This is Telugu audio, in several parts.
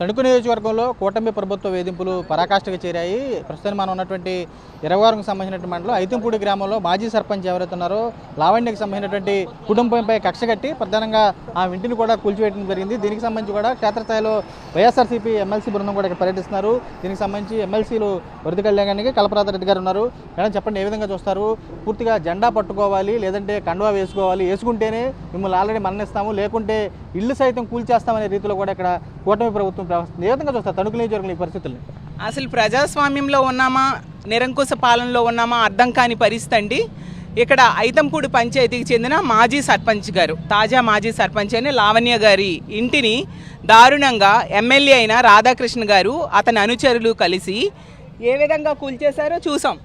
తణుకు నియోజకవర్గంలో కూటమి ప్రభుత్వ వేధింపులు పరాకాష్ఠకు చేరాయి. ప్రస్తుతం మనం ఉన్నటువంటి 26కు సంబంధించిన మండలం ఐతంపూడి గ్రామంలో మాజీ సర్పంచ్ ఎవరైతే ఉన్నారో లావణ్యకి సంబంధించినటువంటి కుటుంబంపై కక్ష కట్టి ప్రధానంగా ఆ ఇంటిని కూడా కూల్చివేయడం జరిగింది. దీనికి సంబంధించి కూడా క్షేత్రస్థాయిలో వైఎస్ఆర్సీపీ ఎమ్మెల్సీ బృందం కూడా ఇక్కడ పర్యటిస్తున్నారు. దీనికి సంబంధించి ఎమ్మెల్సీలు వరద కళ్యాణానికి కలపరాధ రెడ్డి గారు ఉన్నారు. మేడం చెప్పండి, ఏ విధంగా చూస్తారు? పూర్తిగా జెండా పట్టుకోవాలి, లేదంటే కండువా వేసుకోవాలి, వేసుకుంటేనే మిమ్మల్ని ఆల్రెడీ మరణిస్తాము, లేకుంటే ఇల్లు సైతం కూల్చేస్తామనే రీతిలో కూడా ఇక్కడ కూటమి ప్రభుత్వం ప్రవర్తిస్తుంది. ఏ విధంగా చూస్తారు తణుకు నియోజకవర్గం ఈ పరిస్థితుల్ని? అసలు ప్రజాస్వామ్యంలో ఉన్నామా, నిరంకుశ పాలనలో ఉన్నామా అర్థం కాని పరిస్థితి అండి. ఇక్కడ ఐతంపూడి పంచాయతీకి చెందిన మాజీ సర్పంచ్ గారు, తాజా మాజీ సర్పంచ్ అయిన లావణ్య గారి ఇంటిని దారుణంగా ఎమ్మెల్యే అయిన రాధాకృష్ణ గారు అతని అనుచరులు కలిసి ఏ విధంగా కూల్చేశారో చూసాం.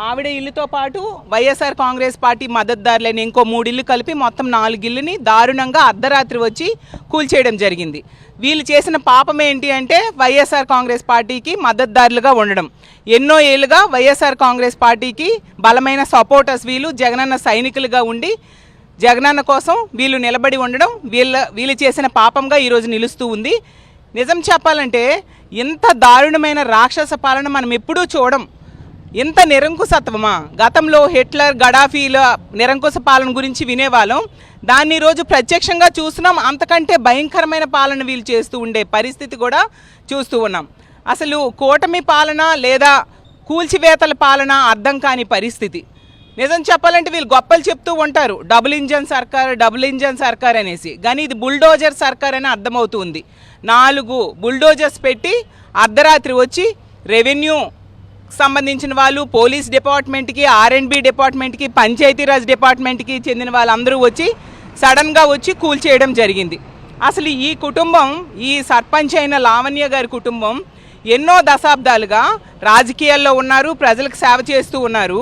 ఆవిడ ఇల్లుతో పాటు వైఎస్ఆర్ కాంగ్రెస్ పార్టీ మద్దతుదారులైన ఇంకో 3 ఇళ్ళు కలిపి మొత్తం 4 ఇళ్ళని దారుణంగా అర్ధరాత్రి వచ్చి కూల్చేయడం జరిగింది. వీళ్ళు చేసిన పాపం ఏంటి అంటే వైఎస్ఆర్ కాంగ్రెస్ పార్టీకి మద్దతుదారులుగా ఉండడం. ఎన్నో ఏళ్ళుగా వైఎస్ఆర్ కాంగ్రెస్ పార్టీకి బలమైన సపోర్టర్స్, వీళ్ళు జగనన్న సైనికులుగా ఉండి జగనన్న కోసం వీళ్ళు నిలబడి ఉండడం వీళ్ళు చేసిన పాపంగా ఈరోజు నిలుస్తూ ఉంది. నిజం చెప్పాలంటే ఇంత దారుణమైన రాక్షస పాలన మనం ఎప్పుడూ చూడం. ఇంత నిరంకుశత్వమా? గతంలో హిట్లర్, గడాఫీల నిరంకుశ పాలన గురించి వినేవాళ్ళం, దాన్ని ఈరోజు ప్రత్యక్షంగా చూస్తున్నాం. అంతకంటే భయంకరమైన పాలన వీళ్ళు చేస్తూ ఉండే పరిస్థితి కూడా చూస్తూ ఉన్నాం. అసలు కూటమి పాలన లేదా కూల్చివేతల పాలన అర్థం కాని పరిస్థితి. నిజం చెప్పాలంటే వీళ్ళు గొప్పలు చెప్తూ ఉంటారు, డబుల్ ఇంజన్ సర్కార్ అనేసి, కానీ ఇది బుల్డోజర్ సర్కార్ అని అర్థమవుతుంది. 4 బుల్డోజర్స్ పెట్టి అర్ధరాత్రి వచ్చి రెవెన్యూ సంబంధించిన వాళ్ళు, పోలీస్ డిపార్ట్మెంట్కి, R&B డిపార్ట్మెంట్కి, పంచాయతీరాజ్ డిపార్ట్మెంట్కి చెందిన వాళ్ళందరూ వచ్చి సడన్గా వచ్చి కూల్చేయడం జరిగింది. అసలు ఈ కుటుంబం, ఈ సర్పంచ్ అయిన లావణ్య గారి కుటుంబం ఎన్నో దశాబ్దాలుగా రాజకీయాల్లో ఉన్నారు, ప్రజలకు సేవ చేస్తూ ఉన్నారు.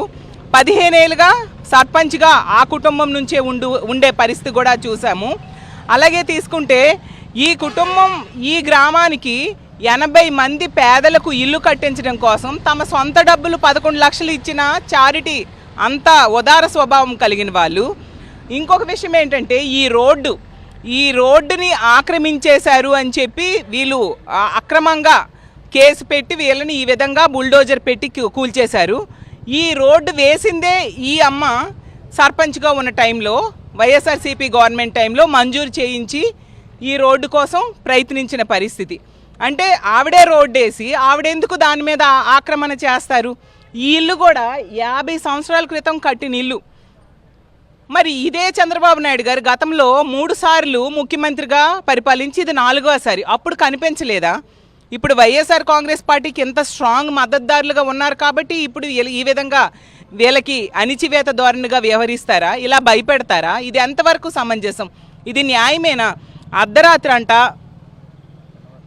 15 ఏళ్ళుగా సర్పంచ్గా ఆ కుటుంబం నుంచే ఉండే పరిస్థితి కూడా చూసాము. అలాగే తీసుకుంటే ఈ కుటుంబం ఈ గ్రామానికి 80 మంది పేదలకు ఇల్లు కట్టించడం కోసం తమ సొంత డబ్బులు 11 లక్షలు ఇచ్చిన చారిటీ, అంత ఉదార స్వభావం కలిగిన వాళ్ళు. ఇంకొక విషయం ఏంటంటే ఈ రోడ్డుని ఆక్రమించేశారు అని చెప్పి వీళ్ళు అక్రమంగా కేసు పెట్టి వీళ్ళని ఈ విధంగా బుల్డోజర్ పెట్టి కూల్చేశారు. ఈ రోడ్డు వేసిందే ఈ అమ్మ సర్పంచ్గా ఉన్న టైంలో, వైఎస్ఆర్సీపీ గవర్నమెంట్ టైంలో మంజూరు చేయించి ఈ రోడ్డు కోసం ప్రయత్నించిన పరిస్థితి. అంటే ఆవిడే రోడ్డు వేసి ఆవిడెందుకు దాని మీద ఆక్రమణ చేస్తారు? ఈ ఇల్లు కూడా 50 సంవత్సరాల క్రితం కట్టిన ఇల్లు. మరి ఇదే చంద్రబాబు నాయుడు గారు గతంలో 3 సార్లు ముఖ్యమంత్రిగా పరిపాలించి ఇది 4వసారి. అప్పుడు కనిపించలేదా? ఇప్పుడు వైఎస్ఆర్ కాంగ్రెస్ పార్టీకి ఎంత స్ట్రాంగ్ మద్దతుదారులుగా ఉన్నారు కాబట్టి ఇప్పుడు ఈ విధంగా వీళ్ళకి అణిచివేత ధోరణిగా వ్యవహరిస్తారా? ఇలా భయపెడతారా? ఇది ఎంతవరకు సమంజసం? ఇది న్యాయమేనా? అర్ధరాత్రి అంట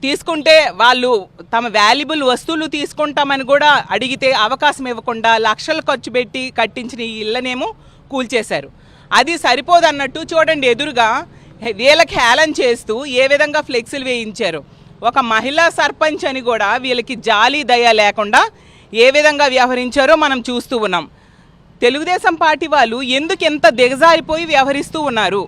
తీసుకుంటే వాళ్ళు తమ వాల్యుబుల్ వస్తువులు తీసుకుంటామని కూడా అడిగితే అవకాశం ఇవ్వకుండా లక్షలు ఖర్చు పెట్టి కట్టించిన ఈ ఇళ్ళనేమో కూల్చేశారు. అది సరిపోదన్నట్టు చూడండి, ఎదురుగా వీళ్ళకి హేళన చేస్తూ ఏ విధంగా ఫ్లెక్సీలు వేయించారు. ఒక మహిళా సర్పంచ్ అని కూడా వీళ్ళకి జాలి దయ లేకుండా ఏ విధంగా వ్యవహరించారో మనం చూస్తూ ఉన్నాం. తెలుగుదేశం పార్టీ వాళ్ళు ఎందుకు ఎంత దిగజారిపోయి వ్యవహరిస్తూ ఉన్నారు?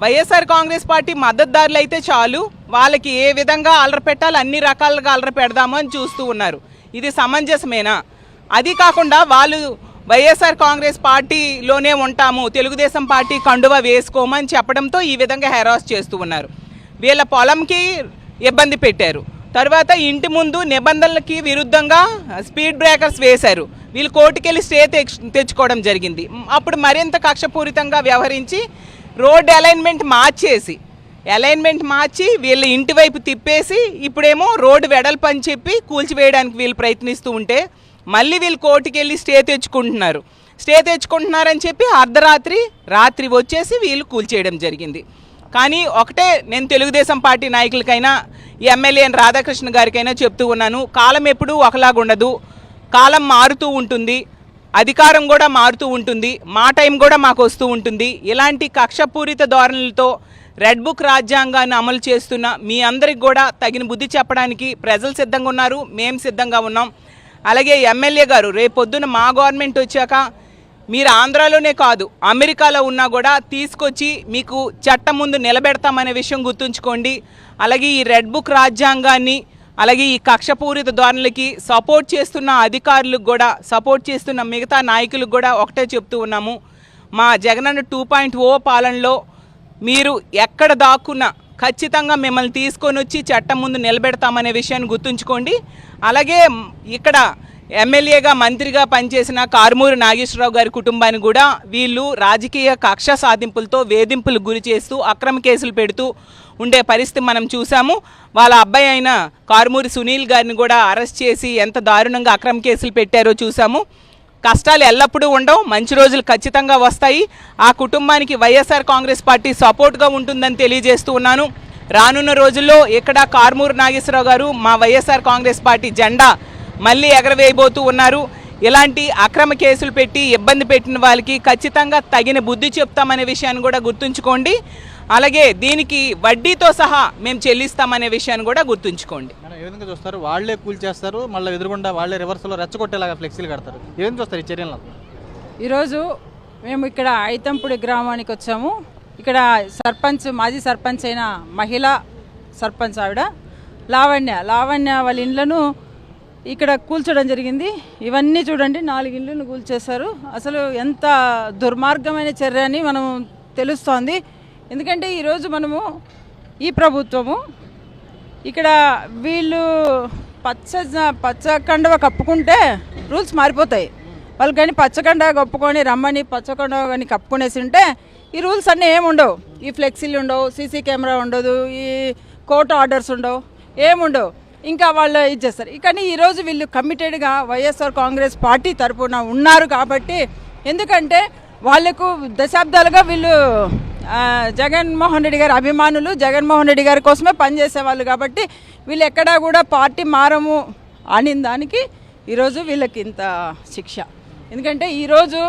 వైఎస్ఆర్ కాంగ్రెస్ పార్టీ మద్దతుదారులు అయితే చాలు, వాళ్ళకి ఏ విధంగా అల్లరి పెట్టాలి అన్ని రకాలుగా అల్లరి పెడదాము అని చూస్తూ ఉన్నారు. ఇది సమంజసమేనా? అది కాకుండా వాళ్ళు వైఎస్ఆర్ కాంగ్రెస్ పార్టీలోనే ఉంటాము, తెలుగుదేశం పార్టీ కండువా వేసుకోమని చెప్పడంతో ఈ విధంగా హెరాస్ చేస్తూ ఉన్నారు. వీళ్ళ పొలంకి ఇబ్బంది పెట్టారు, తర్వాత ఇంటి ముందు నిబంధనలకి విరుద్ధంగా స్పీడ్ బ్రేకర్స్ వేశారు. వీళ్ళు కోర్టుకెళ్ళి స్టే తెచ్చుకోవడం జరిగింది. అప్పుడు మరింత కక్షపూరితంగా వ్యవహరించి రోడ్ అలైన్మెంట్ మార్చి వీళ్ళ ఇంటి వైపు తిప్పేసి ఇప్పుడేమో రోడ్డు వెడల్పు అని చెప్పి కూల్చివేయడానికి వీళ్ళు ప్రయత్నిస్తూ ఉంటే మళ్ళీ వీళ్ళు కోర్టుకి వెళ్ళి స్టే తెచ్చుకుంటున్నారని చెప్పి రాత్రి వచ్చేసి వీళ్ళు కూల్చేయడం జరిగింది. కానీ ఒకటే నేను తెలుగుదేశం పార్టీ నాయకులకైనా ఎమ్మెల్యే రాధాకృష్ణ గారికైనా చెప్తూ ఉన్నాను, కాలం ఎప్పుడూ ఒకలాగుండదు, కాలం మారుతూ ఉంటుంది, అధికారం కూడా మారుతూ ఉంటుంది, మా టైం కూడా మాకు వస్తూ ఉంటుంది. ఇలాంటి కక్షపూరిత ధోరణులతో రెడ్ బుక్ రాజ్యాంగాన్ని అమలు చేస్తున్న మీ అందరికి కూడా తగిన బుద్ధి చెప్పడానికి ప్రజలు సిద్ధంగా ఉన్నారు, మేము సిద్ధంగా ఉన్నాం. అలాగే ఎమ్మెల్యే గారు రేపొద్దున మా గవర్నమెంట్ వచ్చాక మీరు ఆంధ్రాలోనే కాదు అమెరికాలో ఉన్నా కూడా తీసుకొచ్చి మీకు చట్టం ముందు నిలబెడతామనే విషయం గుర్తుంచుకోండి. అలాగే ఈ రెడ్ బుక్ రాజ్యాంగాన్ని అలాగే ఈ కక్షపూరిత ధోరణులకి సపోర్ట్ చేస్తున్న అధికారులకు కూడా సపోర్ట్ చేస్తున్న మిగతా నాయకులకు కూడా ఒకటే చెప్తూ ఉన్నాము. మా జగనన్న 2.0 పాలనలో మీరు ఎక్కడ దాక్కున్నా ఖచ్చితంగా మిమ్మల్ని తీసుకొని వచ్చి చట్టం ముందు నిలబెడతామనే విషయాన్ని గుర్తుంచుకోండి. అలాగే ఇక్కడ ఎమ్మెల్యేగా మంత్రిగా పనిచేసిన కారుమూరి నాగేశ్వరరావు గారి కుటుంబాన్ని కూడా వీళ్ళు రాజకీయ కక్ష సాధింపులతో వేధింపులకు గురి చేస్తూ అక్రమ కేసులు పెడుతూ ఉండే పరిస్థితి మనం చూసాము. వాళ్ళ అబ్బాయి అయిన కారుమూరి సునీల్ గారిని కూడా అరెస్ట్ చేసి ఎంత దారుణంగా అక్రమ కేసులు పెట్టారో చూసాము. కష్టాలు ఎల్లప్పుడూ ఉండవు, మంచి రోజులు ఖచ్చితంగా వస్తాయి. ఆ కుటుంబానికి వైఎస్ఆర్ కాంగ్రెస్ పార్టీ సపోర్ట్గా ఉంటుందని తెలియజేస్తూ ఉన్నాను. రానున్న రోజుల్లో ఇక్కడ కారుమూరి నాగేశ్వరరావు గారు మా వైఎస్ఆర్ కాంగ్రెస్ పార్టీ జెండా మళ్ళీ ఎగరవేయబోతూ ఉన్నారు. ఇలాంటి అక్రమ కేసులు పెట్టి ఇబ్బంది పెట్టిన వాళ్ళకి ఖచ్చితంగా తగిన బుద్ధి చెప్తామనే విషయాన్ని కూడా గుర్తుంచుకోండి. అలాగే దీనికి వడ్డీతో సహా మేము చెల్లిస్తామనే విషయాన్ని కూడా గుర్తుంచుకోండి. ఏ విధంగా చూస్తారు? వాళ్ళే కూల్చేస్తారు, మళ్ళీ ఎదురుగుండా వాళ్ళే రివర్స్లో రెచ్చగొట్టేలాగా ఫ్లెక్సీలు కడతారు. ఏం చూస్తారు ఈ చర్యలను? ఈరోజు మేము ఇక్కడ ఐతంపూడి గ్రామానికి వచ్చాము. ఇక్కడ సర్పంచ్, మాజీ సర్పంచ్ అయిన మహిళా సర్పంచ్ ఆవిడ లావణ్య వాళ్ళ ఇండ్లను ఇక్కడ కూల్చడం జరిగింది. ఇవన్నీ చూడండి, 4 ఇళ్ళను కూల్చేశారు. అసలు ఎంత దుర్మార్గమైన చర్య అని మనం తెలుస్తోంది. ఎందుకంటే ఈరోజు మనము ఈ ప్రభుత్వము ఇక్కడ వీళ్ళు పచ్చ కండవ కప్పుకుంటే రూల్స్ మారిపోతాయి. వాళ్ళు కానీ పచ్చకండ కప్పుకొని రమ్మని పచ్చకండవ కానీ కప్పుకునేసి ఉంటే ఈ రూల్స్ అన్నీ ఏముండవు. ఈ ఫ్లెక్సీలు ఉండవు, సీసీ కెమెరా ఉండదు, ఈ కోర్టు ఆర్డర్స్ ఉండవు, ఏముండవు. ఇంకా వాళ్ళు ఇచ్చేస్తారు. కానీ ఈరోజు వీళ్ళు కమిటెడ్గా వైఎస్ఆర్ కాంగ్రెస్ పార్టీ తరఫున ఉన్నారు కాబట్టి, ఎందుకంటే వాళ్లకు దశాబ్దాలుగా వీళ్ళు జగన్మోహన్ రెడ్డి గారి అభిమానులు, జగన్మోహన్ రెడ్డి గారి కోసమే పనిచేసేవాళ్ళు కాబట్టి వీళ్ళు ఎక్కడా కూడా పార్టీ మారము అనిన దానికి ఈరోజు వీళ్ళకి ఇంత శిక్ష. ఎందుకంటే ఈరోజు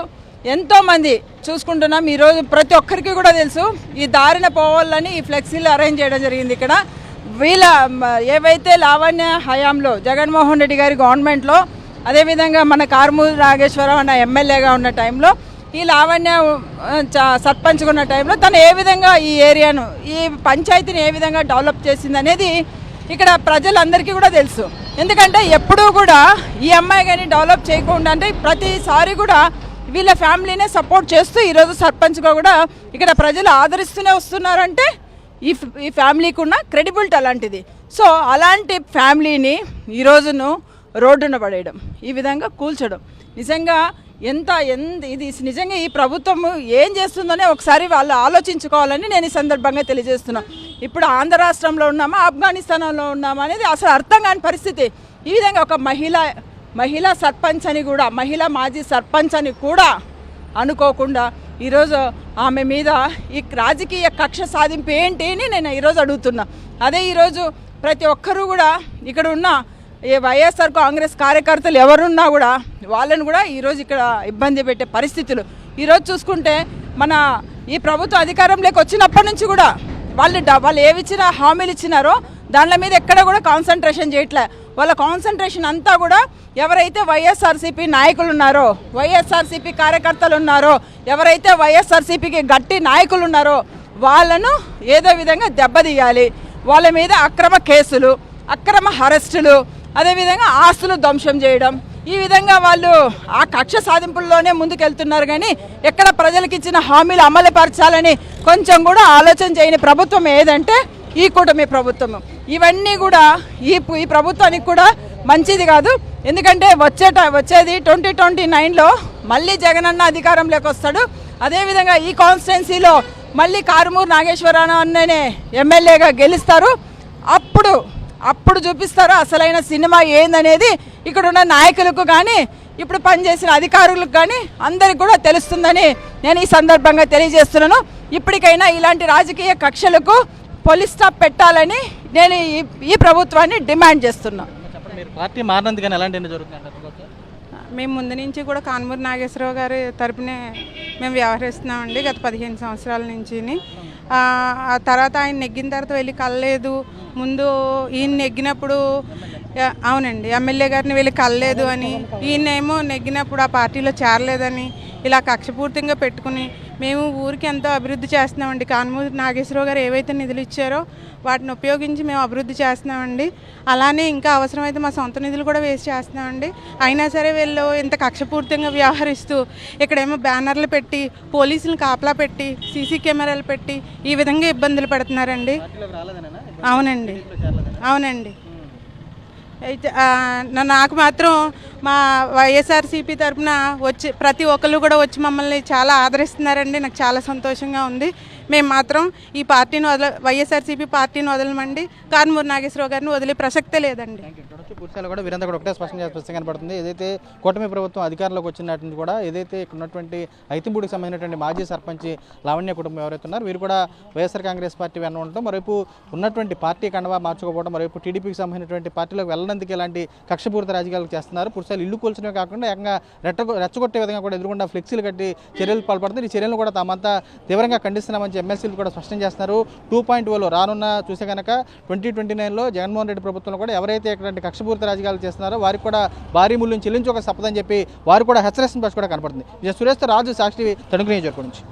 ఎంతోమంది చూసుకుంటున్నాం. ఈరోజు ప్రతి ఒక్కరికి కూడా తెలుసు ఈ దారిన పోవాలని ఈ ఫ్లెక్సీలు అరేంజ్ చేయడం జరిగింది. ఇక్కడ వీళ్ళ ఏవైతే లావణ్య హయాంలో జగన్మోహన్ రెడ్డి గారి గవర్నమెంట్లో, అదేవిధంగా మన కారుమూరి నాగేశ్వరరావు అన్న ఎమ్మెల్యేగా ఉన్న టైంలో, ఈ లావణ్య సర్పంచ్గా ఉన్న టైంలో తను ఏ విధంగా ఈ ఏరియాను, ఈ పంచాయతీని ఏ విధంగా డెవలప్ చేసింది అనేది ఇక్కడ ప్రజలందరికీ కూడా తెలుసు. ఎందుకంటే ఎప్పుడూ కూడా ఈ అమ్మాయి కానీ డెవలప్ చేయకుండా, అంటే ప్రతిసారి కూడా వీళ్ళ ఫ్యామిలీనే సపోర్ట్ చేస్తూ ఈరోజు సర్పంచ్గా కూడా ఇక్కడ ప్రజలు ఆదరిస్తూనే వస్తున్నారంటే ఈ ఫ్యామిలీకి ఉన్న క్రెడిబిలిటీ అలాంటిది. సో అలాంటి ఫ్యామిలీని ఈరోజును రోడ్డున పడేయడం, ఈ విధంగా కూల్చడం నిజంగా ఇది నిజంగా ఈ ప్రభుత్వం ఏం చేస్తుందనే ఒకసారి వాళ్ళు ఆలోచించుకోవాలని నేను ఈ సందర్భంగా తెలియజేస్తున్నాను. ఇప్పుడు ఆంధ్ర రాష్ట్రంలో ఉన్నామా, ఆఫ్ఘనిస్తాన్లో ఉన్నామా అనేది అసలు అర్థం కాని పరిస్థితి. ఈ విధంగా ఒక మహిళా సర్పంచ్ అని కూడా, మహిళా మాజీ సర్పంచ్ అని కూడా అనుకోకుండా ఈరోజు ఆమె మీద ఈ రాజకీయ కక్ష సాధింపు ఏంటి అని నేను ఈరోజు అడుగుతున్నా. అదే ఈరోజు ప్రతి ఒక్కరూ కూడా ఇక్కడ ఉన్న ఏ వైఎస్ఆర్ కాంగ్రెస్ కార్యకర్తలు ఎవరున్నా కూడా వాళ్ళని కూడా ఈరోజు ఇక్కడ ఇబ్బంది పెట్టే పరిస్థితులు. ఈరోజు చూసుకుంటే మన ఈ ప్రభుత్వ అధికారంలోకి వచ్చినప్పటి నుంచి కూడా వాళ్ళు ఏవిచ్చినా హామీలు ఇచ్చినారో దానిల మీద ఎక్కడ కూడా కాన్సన్ట్రేషన్ చేయట్లే. వాళ్ళ కాన్సన్ట్రేషన్ అంతా కూడా ఎవరైతే వైఎస్ఆర్సీపీ నాయకులు ఉన్నారో, వైఎస్ఆర్సీపీ కార్యకర్తలు ఉన్నారో, ఎవరైతే వైఎస్ఆర్సీపీకి గట్టి నాయకులు ఉన్నారో వాళ్ళను ఏదో విధంగా దెబ్బతీయాలి. వాళ్ళ మీద అక్రమ కేసులు, అక్రమ అరెస్టులు, అదేవిధంగా ఆస్తులు ధ్వంసం చేయడం, ఈ విధంగా వాళ్ళు ఆ కక్ష సాధింపుల్లోనే ముందుకెళ్తున్నారు. కానీ ఎక్కడ ప్రజలకు ఇచ్చిన హామీలు అమలుపరచాలని కొంచెం కూడా ఆలోచన చేయని ప్రభుత్వం ఏదంటే ఈ కూటమి ప్రభుత్వం. ఇవన్నీ కూడా ఈ ప్రభుత్వానికి కూడా మంచిది కాదు. ఎందుకంటే వచ్చేది 2029లో మళ్ళీ జగనన్న అధికారంలోకి వస్తాడు. అదేవిధంగా ఈ కాన్స్టిట్యున్సీలో మళ్ళీ కారుమూరి నాగేశ్వరరావు అన్ననే ఎమ్మెల్యేగా గెలుస్తారు. అప్పుడు చూపిస్తారు అసలైన సినిమా ఏందనేది ఇక్కడ ఉన్న నాయకులకు కానీ ఇప్పుడు పనిచేసిన అధికారులకు కానీ అందరికి కూడా తెలుస్తుందని నేను ఈ సందర్భంగా తెలియజేస్తున్నాను. ఇప్పటికైనా ఇలాంటి రాజకీయ కక్షలకు పోలీస్ స్టాప్ పెట్టాలని నేను ఈ ప్రభుత్వాన్ని డిమాండ్ చేస్తున్నాను. పార్టీ మారినందుకని ఎలాంటి జరుగుతుంది? మేము ముందు నుంచి కూడా కారుమూరి నాగేశ్వరరావు గారి తరపునే మేము వ్యవహరిస్తున్నామండి గత 15 సంవత్సరాల నుంచి. ఆ తర్వాత ఆయన నెగ్గిన తర్వాత వెళ్ళి కలలేదు. ముందు ఈయన నెగ్గినప్పుడు అవునండి ఎమ్మెల్యే గారిని వెళ్ళి కలలేదు అని, ఈయనేమో నెగ్గినప్పుడు ఆ పార్టీలో చేరలేదని, ఇలా కక్షపూర్తిగా పెట్టుకుని మేము ఊరికి ఎంతో అభివృద్ధి చేస్తున్నామండి. కాన్మూరి నాగేశ్వరరావు గారు ఏవైతే నిధులు ఇచ్చారో వాటిని ఉపయోగించి మేము అభివృద్ధి చేస్తున్నామండి. అలానే ఇంకా అవసరమైతే మా సొంత నిధులు కూడా వేస్ట్ చేస్తున్నామండి. అయినా సరే వీళ్ళు ఇంత కక్షపూర్తిగా వ్యవహరిస్తూ ఇక్కడేమో బ్యానర్లు పెట్టి పోలీసులను కాపలా పెట్టి సీసీ కెమెరాలు పెట్టి ఈ విధంగా ఇబ్బందులు పెడుతున్నారండి. అవునండి, అవునండి. అయితే నాకు మాత్రం మా వైఎస్ఆర్సీపీ తరఫున వచ్చి ప్రతి ఒక్కళ్ళు కూడా వచ్చి మమ్మల్ని చాలా ఆదరిస్తున్నారండి. నాకు చాలా సంతోషంగా ఉంది. మేము మాత్రం ఈ పార్టీని వైఎస్ఆర్సీపీ పార్టీని వదలమండి. కాన్మూరి నాగేశ్వరరావు గారిని వదిలే ప్రసక్తే లేదండి. పూర్తిగా కూడా వీరంతా కూడా ఒకటే స్పష్టంగా కనపడుతుంది. ఏదైతే కూటమి ప్రభుత్వం అధికారంలోకి వచ్చినట్టు కూడా ఏదైతే ఇక్కడ ఉన్నటువంటి ఐతంపూడికి సంబంధించినటువంటి మాజీ సర్పంచ్ లావణ్య కుటుంబం ఎవరైతే ఉన్నారో వీరు కూడా వైఎస్ఆర్ కాంగ్రెస్ పార్టీ వెన్న ఉండటం, మరోవైపు ఉన్నటువంటి పార్టీ కండవా మార్చుకోవడం, మరోవైపు టీడీపీకి సంబంధించినటువంటి పార్టీలోకి వెళ్ళడానికి ఇలాంటి కక్షపూరిత రాజకీయాలు చేస్తున్నారు. పురుషాలు ఇల్లు కూల్చడమే కాకుండా ఏకంగా రెచ్చగొట్టే విధంగా కూడా ఎదురుకుండా ఫ్లెక్సీలు కట్టి చర్యలు పాల్పడుతున్నారు. ఈ చర్యలను కూడా తామంతా తీవ్రంగా ఖండిస్తున్నామని ఎమ్మెల్సీలు కూడా స్పష్టం చేస్తున్నారు. 2.0 రానున్న చూసే కనుక 2029లో జగన్మోహన్ రెడ్డి ప్రభుత్వంలో కూడా ఎవరైతే ఇక్కడంటే కక్షపూరిత రాజకీయాలు చేస్తున్నారో వారికి కూడా భారీ మూల్యం చెల్లించి ఒక తప్పదని చెప్పి వారు కూడా హెచ్చరిస్తున్న పరిస్థితి కూడా కనపడుతుంది. సురేష్ రాజు, సాక్షి, తణుకు నియోజకవర్గం నుంచి.